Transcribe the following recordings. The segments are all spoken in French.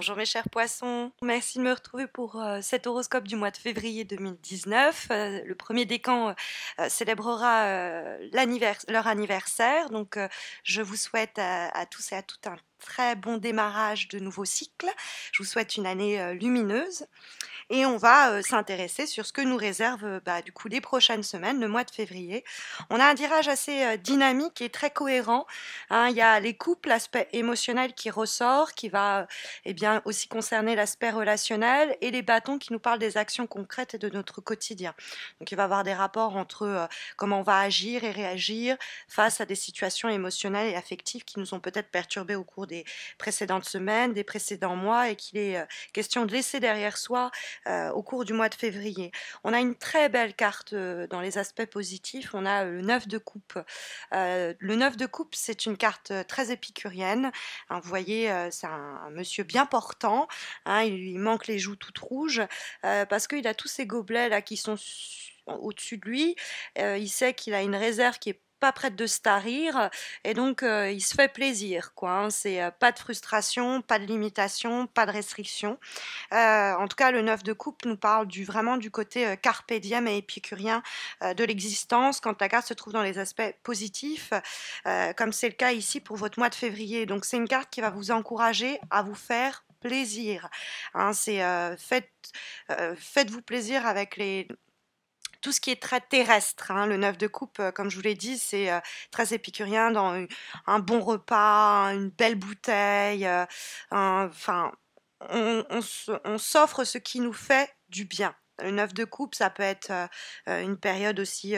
Bonjour mes chers poissons, merci de me retrouver pour cet horoscope du mois de février 2019. Le premier décan célébrera leur anniversaire, donc je vous souhaite à tous et à toutes un très bon démarrage de nouveau cycle. Je vous souhaite une année lumineuse et on va s'intéresser sur ce que nous réserve du coup les prochaines semaines, le mois de février. On a un tirage assez dynamique et très cohérent, hein. Il y a les couples, l'aspect émotionnel qui ressort, qui va bien aussi concerner l'aspect relationnel, et les bâtons qui nous parlent des actions concrètes et de notre quotidien. Donc il va y avoir des rapports entre comment on va agir et réagir face à des situations émotionnelles et affectives qui nous ont peut-être perturbés au cours des précédentes semaines, des précédents mois, et qu'il est question de laisser derrière soi au cours du mois de février. On a une très belle carte dans les aspects positifs, on a le 9 de coupe. Le 9 de coupe, c'est une carte très épicurienne, hein. Vous voyez, c'est un monsieur bien portant, hein, il lui manque les joues toutes rouges, parce qu'il a tous ces gobelets là qui sont au-dessus de lui. Il sait qu'il a une réserve qui est pas prête de se tarir, et donc il se fait plaisir, quoi, hein. C'est pas de frustration, pas de limitation, pas de restriction. En tout cas, le 9 de coupe nous parle vraiment du côté carpe diem et épicurien de l'existence, quand la carte se trouve dans les aspects positifs, comme c'est le cas ici pour votre mois de février. Donc c'est une carte qui va vous encourager à vous faire plaisir, hein. C'est faites-vous plaisir avec tout ce qui est très terrestre, hein. Le 9 de coupe, comme je vous l'ai dit, c'est très épicurien dans un bon repas, une belle bouteille, enfin, on s'offre ce qui nous fait du bien. Le 9 de coupe, ça peut être une période aussi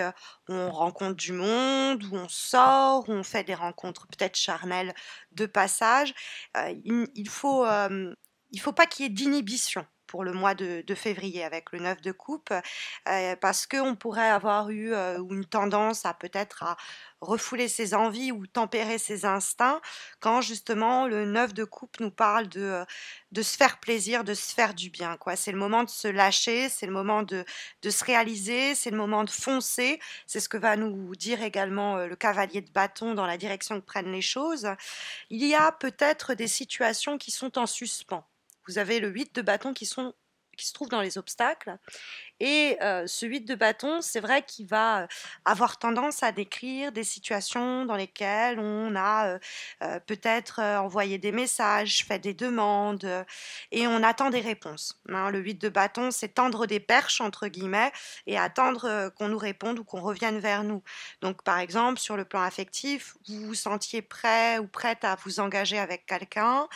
où on rencontre du monde, où on sort, où on fait des rencontres peut-être charnelles de passage. Il faut pas qu'il y ait d'inhibition pour le mois de février avec le 9 de coupe, parce qu'on pourrait avoir eu une tendance à peut-être à refouler ses envies ou tempérer ses instincts quand justement le 9 de coupe nous parle de se faire plaisir, de se faire du bien, quoi. C'est le moment de se lâcher, c'est le moment de se réaliser, c'est le moment de foncer. C'est ce que va nous dire également le cavalier de bâton dans la direction que prennent les choses. Il y a peut-être des situations qui sont en suspens. Vous avez le 8 de bâton qui se trouve dans les obstacles, et ce 8 de bâton, c'est vrai qu'il va avoir tendance à décrire des situations dans lesquelles on a peut-être envoyé des messages, fait des demandes, et on attend des réponses, hein. Le 8 de bâton, c'est tendre des perches, entre guillemets, et attendre qu'on nous réponde ou qu'on revienne vers nous. Donc, par exemple, sur le plan affectif, vous vous sentiez prêt ou prête à vous engager avec quelqu'un,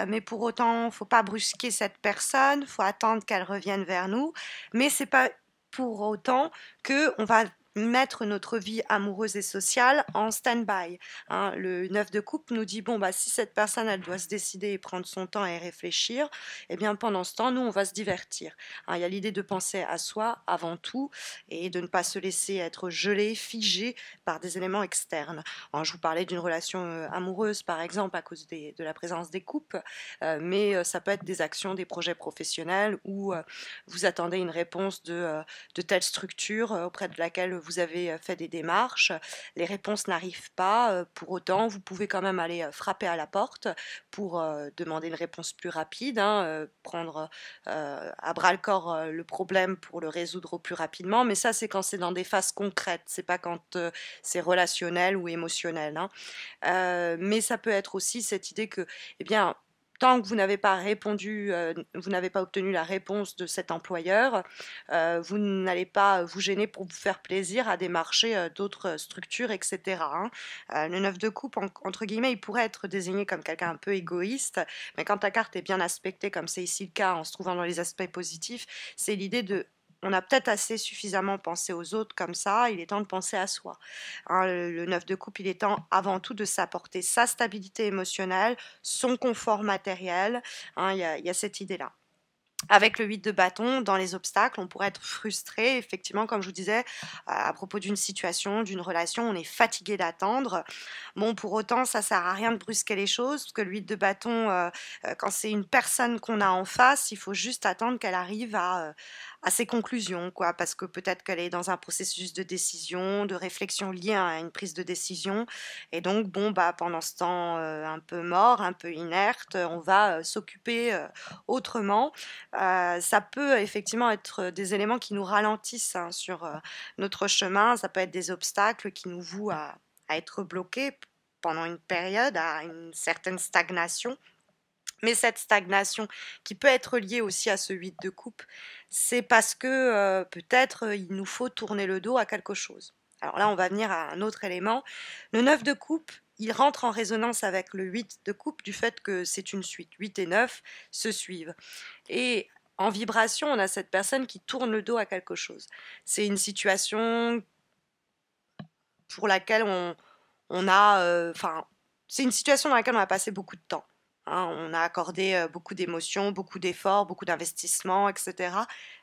mais pour autant, faut pas brusquer cette personne, faut attendre qu'elle revienne vers nous, mais c'est pas pour autant que on va mettre notre vie amoureuse et sociale en stand-by, hein. Le 9 de coupe nous dit, bon, bah, si cette personne, elle doit se décider et prendre son temps et réfléchir, eh bien, pendant ce temps, nous, on va se divertir, hein. Il y a l'idée de penser à soi avant tout et de ne pas se laisser être gelé, figé par des éléments externes. Alors, je vous parlais d'une relation amoureuse, par exemple, à cause de la présence des coupes, mais ça peut être des actions, des projets professionnels où vous attendez une réponse de telle structure auprès de laquelle vous avez fait des démarches. Les réponses n'arrivent pas. Pour autant, vous pouvez quand même aller frapper à la porte pour demander une réponse plus rapide, hein, prendre à bras le corps le problème pour le résoudre au plus rapidement. Mais ça, c'est quand c'est dans des phases concrètes. C'est pas quand c'est relationnel ou émotionnel, hein. Mais ça peut être aussi cette idée que, eh bien, tant que vous n'avez pas répondu, vous n'avez pas obtenu la réponse de cet employeur, vous n'allez pas vous gêner pour vous faire plaisir à démarcher d'autres structures, etc., hein. Le 9 de coupe, entre guillemets, il pourrait être désigné comme quelqu'un un peu égoïste, mais quand ta carte est bien aspectée, comme c'est ici le cas, en se trouvant dans les aspects positifs, c'est l'idée de on a peut-être assez suffisamment pensé aux autres comme ça, il est temps de penser à soi, hein. Le 9 de coupe, il est temps avant tout de s'apporter sa stabilité émotionnelle, son confort matériel, hein, il y a cette idée-là. Avec le 8 de bâton, dans les obstacles, on pourrait être frustré, effectivement, comme je vous disais, à propos d'une situation, d'une relation, on est fatigué d'attendre. Bon, pour autant, ça sert à rien de brusquer les choses, parce que le 8 de bâton, quand c'est une personne qu'on a en face, il faut juste attendre qu'elle arrive à ses conclusions, quoi, parce que peut-être qu'elle est dans un processus de décision, de réflexion lié à une prise de décision, et donc, bon, bah, pendant ce temps un peu mort, un peu inerte, on va s'occuper autrement. Ça peut effectivement être des éléments qui nous ralentissent hein, sur notre chemin. Ça peut être des obstacles qui nous vouent à être bloqués pendant une période, à une certaine stagnation. Mais cette stagnation, qui peut être liée aussi à ce 8 de coupe, c'est parce que peut-être il nous faut tourner le dos à quelque chose. Alors là, on va venir à un autre élément. Le 9 de coupe, il rentre en résonance avec le 8 de coupe du fait que c'est une suite. 8 et 9 se suivent. Et en vibration, on a cette personne qui tourne le dos à quelque chose. C'est une situation pour laquelle on a, enfin, c'est une situation dans laquelle on a passé beaucoup de temps. Hein. On a accordé beaucoup d'émotions, beaucoup d'efforts, beaucoup d'investissements, etc.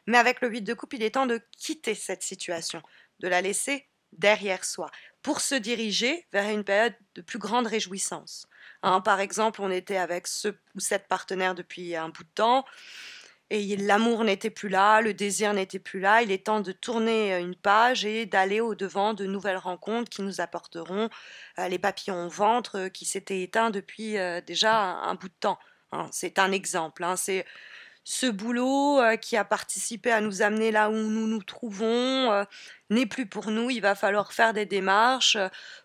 Mais avec le 8 de coupe, il est temps de quitter cette situation, de la laisser derrière soi, pour se diriger vers une période de plus grande réjouissance. Hein, par exemple, on était avec ce ou cette partenaire depuis un bout de temps, et l'amour n'était plus là, le désir n'était plus là. Il est temps de tourner une page et d'aller au-devant de nouvelles rencontres qui nous apporteront les papillons au ventre qui s'étaient éteints depuis déjà un bout de temps. Hein. C'est un exemple. Hein. C'est ce boulot qui a participé à nous amener là où nous nous trouvons n'est plus pour nous. Il va falloir faire des démarches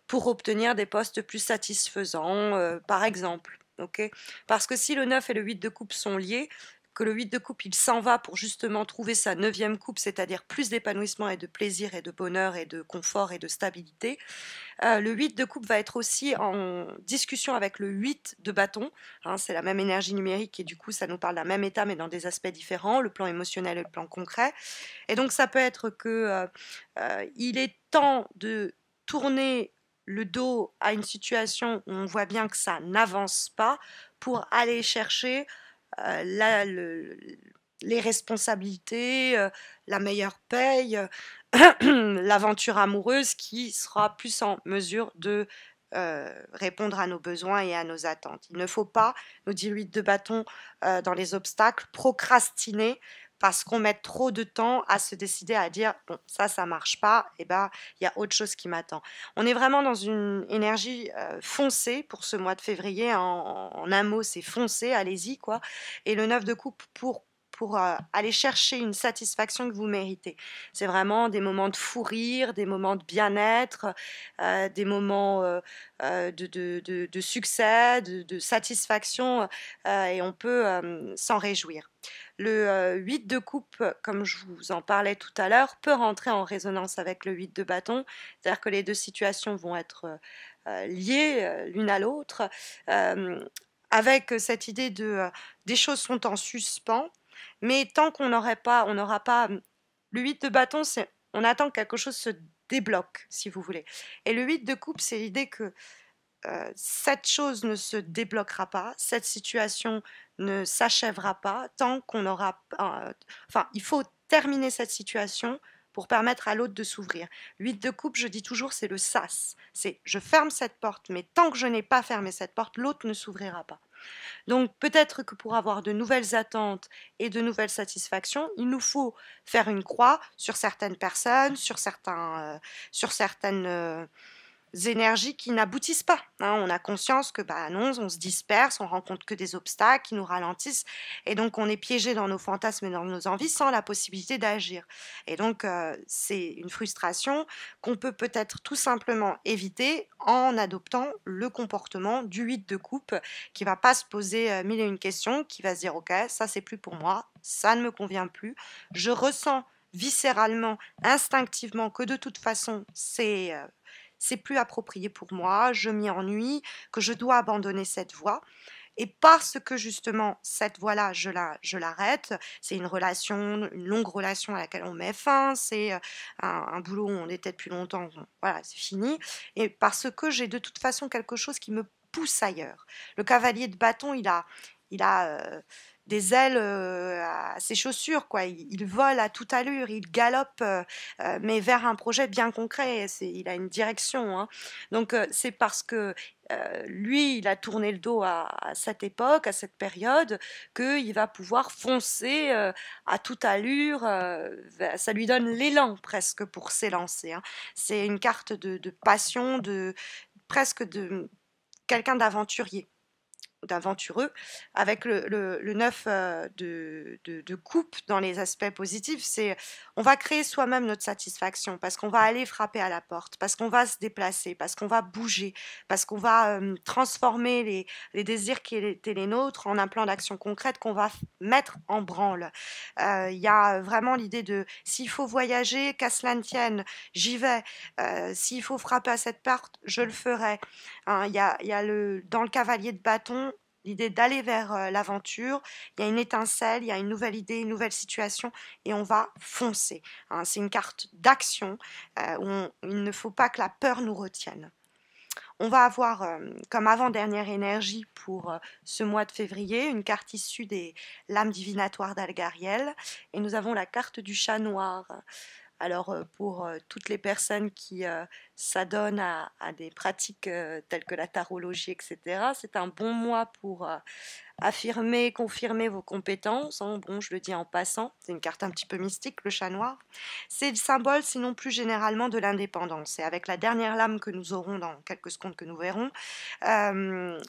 pour obtenir des postes plus satisfaisants, par exemple. Okay, parce que si le 9 et le 8 de coupe sont liés, que le 8 de coupe, il s'en va pour justement trouver sa neuvième coupe, c'est-à-dire plus d'épanouissement et de plaisir et de bonheur et de confort et de stabilité. Le 8 de coupe va être aussi en discussion avec le 8 de bâton. Hein, c'est la même énergie numérique et du coup, ça nous parle d'un même état, mais dans des aspects différents, le plan émotionnel et le plan concret. Et donc, ça peut être que il est temps de tourner le dos à une situation où on voit bien que ça n'avance pas pour aller chercher les responsabilités, la meilleure paye, l'aventure amoureuse qui sera plus en mesure de répondre à nos besoins et à nos attentes. Il ne faut pas, nous dit l'huile de bâton dans les obstacles, procrastiner parce qu'on met trop de temps à se décider à dire bon ça marche pas et ben il y a autre chose qui m'attend. On est vraiment dans une énergie foncée pour ce mois de février, en un mot c'est foncé, allez-y quoi. Et le 9 de coupe pour aller chercher une satisfaction que vous méritez. C'est vraiment des moments de fou rire, des moments de bien-être, des moments de succès, de satisfaction, et on peut s'en réjouir. Le 8 de coupe, comme je vous en parlais tout à l'heure, peut rentrer en résonance avec le 8 de bâton, c'est-à-dire que les deux situations vont être liées l'une à l'autre, avec cette idée des choses sont en suspens, mais tant qu'on n'aura pas le 8 de bâton, c'est on attend que quelque chose se débloque, si vous voulez. Et le 8 de coupe, c'est l'idée que cette chose ne se débloquera pas, cette situation ne s'achèvera pas tant qu'on aura... enfin, il faut terminer cette situation pour permettre à l'autre de s'ouvrir. 8 de coupe, je dis toujours, c'est le sas. C'est je ferme cette porte, mais tant que je n'ai pas fermé cette porte, l'autre ne s'ouvrira pas. Donc peut-être que pour avoir de nouvelles attentes et de nouvelles satisfactions, il nous faut faire une croix sur certaines personnes, sur certaines énergies qui n'aboutissent pas. Hein. On a conscience que bah non, on se disperse, on rencontre que des obstacles qui nous ralentissent, et donc on est piégé dans nos fantasmes et dans nos envies sans la possibilité d'agir. Et donc c'est une frustration qu'on peut peut-être tout simplement éviter en adoptant le comportement du 8 de coupe, qui va pas se poser mille et une questions, qui va se dire ok, ça c'est plus pour moi, ça ne me convient plus, je ressens viscéralement, instinctivement que de toute façon c'est plus approprié pour moi, je m'y ennuie, que je dois abandonner cette voie. Et parce que justement cette voie-là, je l'arrête, c'est une relation, une longue relation à laquelle on met fin, c'est un boulot où on était depuis longtemps, voilà, c'est fini. Et parce que j'ai de toute façon quelque chose qui me pousse ailleurs. Le cavalier de bâton, il a des ailes à ses chaussures, quoi. Il vole à toute allure, il galope, mais vers un projet bien concret. Il a une direction, hein. Donc c'est parce que lui, il a tourné le dos à cette époque, à cette période, qu'il va pouvoir foncer à toute allure. Ça lui donne l'élan presque pour s'élancer, hein. C'est une carte de passion, presque de quelqu'un d'aventurier, d'aventureux, avec le 9 de coupe dans les aspects positifs, c'est on va créer soi-même notre satisfaction parce qu'on va aller frapper à la porte, parce qu'on va se déplacer, parce qu'on va bouger, parce qu'on va transformer les désirs qui étaient les nôtres en un plan d'action concrète qu'on va mettre en branle. Il y a vraiment l'idée de s'il faut voyager, qu'à cela ne tienne, j'y vais. S'il faut frapper à cette porte, je le ferai. Hein, il y a dans le cavalier de bâton l'idée d'aller vers l'aventure, il y a une étincelle, il y a une nouvelle idée, une nouvelle situation, et on va foncer, hein. C'est une carte d'action il ne faut pas que la peur nous retienne. On va avoir comme avant-dernière énergie pour ce mois de février une carte issue des lames divinatoires d'Algariel, et nous avons la carte du chat noir. Alors pour toutes les personnes qui s'adonnent à des pratiques telles que la tarologie, etc., c'est un bon mois pour affirmer, confirmer vos compétences, hein. Bon, je le dis en passant, c'est une carte un petit peu mystique, le chat noir. C'est le symbole, sinon plus généralement, de l'indépendance. Et avec la dernière lame que nous aurons dans quelques secondes que nous verrons, euh,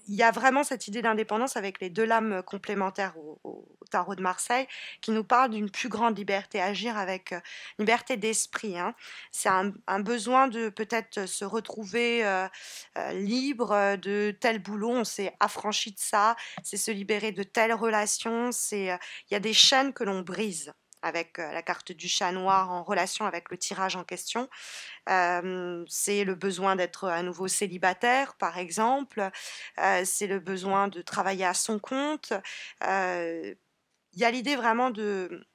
il y a vraiment cette idée d'indépendance avec les deux lames complémentaires au tarot de Marseille qui nous parlent d'une plus grande liberté, agir avec liberté d'esprit, hein. C'est un besoin de peut-être se retrouver libre de tel boulot, on s'est affranchi de ça, c'est se libérer de telles relations, il y a des chaînes que l'on brise avec la carte du chat noir en relation avec le tirage en question. C'est le besoin d'être à nouveau célibataire, par exemple. C'est le besoin de travailler à son compte. Il y a l'idée vraiment de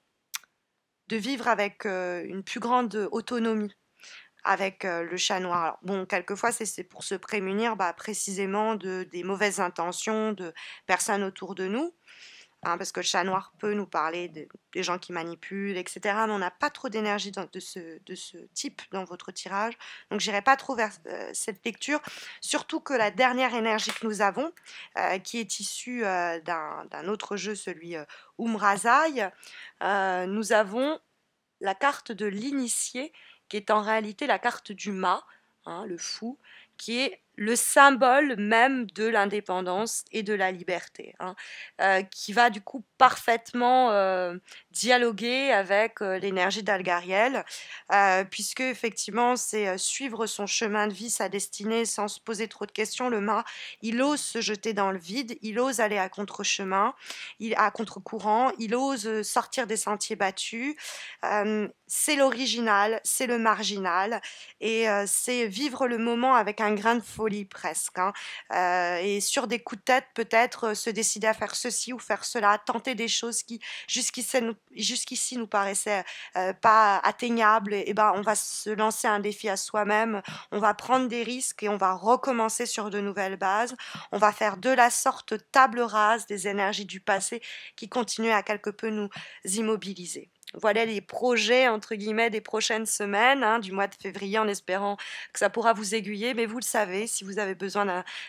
vivre avec une plus grande autonomie avec le chat noir. Alors, bon, quelquefois, c'est pour se prémunir précisément des mauvaises intentions de personnes autour de nous. Hein, parce que le chat noir peut nous parler des gens qui manipulent, etc. Mais on n'a pas trop d'énergie de ce type dans votre tirage. Donc, j'irai pas trop vers cette lecture. Surtout que la dernière énergie que nous avons, qui est issue d'un autre jeu, celui Umrazai, nous avons la carte de l'initié, qui est en réalité la carte du mât, hein, le fou, qui est le symbole même de l'indépendance et de la liberté, hein, qui va du coup parfaitement dialoguer avec l'énergie d'Algariel, puisque effectivement c'est suivre son chemin de vie, sa destinée, sans se poser trop de questions. Le mât, il ose se jeter dans le vide, il ose aller à contre-chemin, à contre-courant, il ose sortir des sentiers battus. C'est l'original, c'est le marginal, et c'est vivre le moment avec un grain de folie presque, hein. Et sur des coups de tête peut-être se décider à faire ceci ou faire cela, tenter des choses qui jusqu'ici nous paraissaient pas atteignables, et ben on va se lancer un défi à soi-même, on va prendre des risques et on va recommencer sur de nouvelles bases, on va faire de la sorte table rase des énergies du passé qui continuent à quelque peu nous immobiliser. Voilà les projets, entre guillemets, des prochaines semaines, hein, du mois de février, en espérant que ça pourra vous aiguiller. Mais vous le savez, si vous avez besoin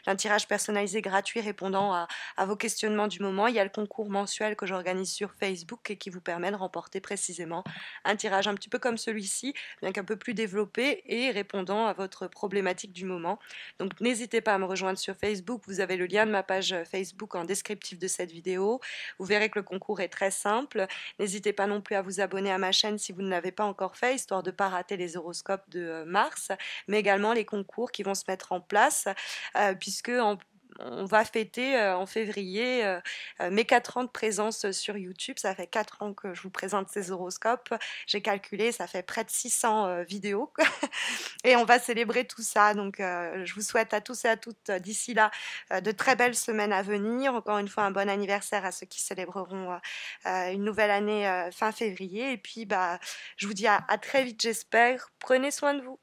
d'un tirage personnalisé gratuit répondant à vos questionnements du moment, il y a le concours mensuel que j'organise sur Facebook et qui vous permet de remporter précisément un tirage un petit peu comme celui-ci, bien qu'un peu plus développé et répondant à votre problématique du moment. Donc n'hésitez pas à me rejoindre sur Facebook. Vous avez le lien de ma page Facebook en descriptif de cette vidéo. Vous verrez que le concours est très simple. N'hésitez pas non plus à vous abonner à ma chaîne si vous ne l'avez pas encore fait, histoire de ne pas rater les horoscopes de mars, mais également les concours qui vont se mettre en place, puisque on va fêter en février mes 4 ans de présence sur YouTube. Ça fait 4 ans que je vous présente ces horoscopes. J'ai calculé, ça fait près de 600 vidéos. Et on va célébrer tout ça. Donc, je vous souhaite à tous et à toutes d'ici là de très belles semaines à venir. Encore une fois, un bon anniversaire à ceux qui célébreront une nouvelle année fin février. Et puis, je vous dis à très vite, j'espère. Prenez soin de vous.